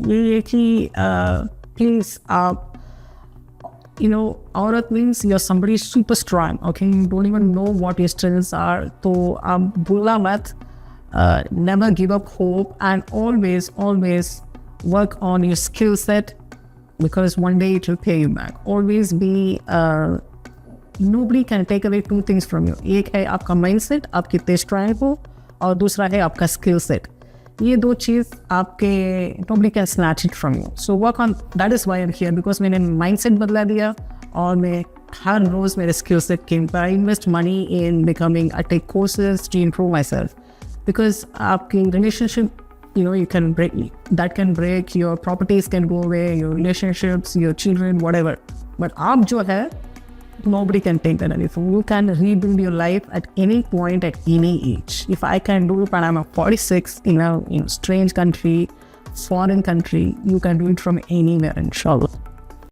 ये है कि प्लीज आप औरत means you're somebody super strong, okay? You don't even know what your strengths are. तो आप भूलना मत. Never give up hope, and always work on your skill set, because one day it will pay you back. Always be nobody can take away two things from you. एक है आपका mindset, आप कितने strong हो, और दूसरा है आपका skill set. ये दो चीज़ आपके nobody can snatch it from you. So work on that. Is why I'm here, because मैंने mindset बदला दिया और मैं हर रोज़ मेरे skill set के ऊपर I invest money in becoming. I take courses to improve myself, because आपकी relationship, you can break, that can break, your properties can go away, your relationships, your children, whatever. But आप जो है, nobody can take that away from you. You can rebuild your life at any point, at any age. If I can do it when I'm 46 in a strange country, foreign country, you can do it from anywhere, inshallah.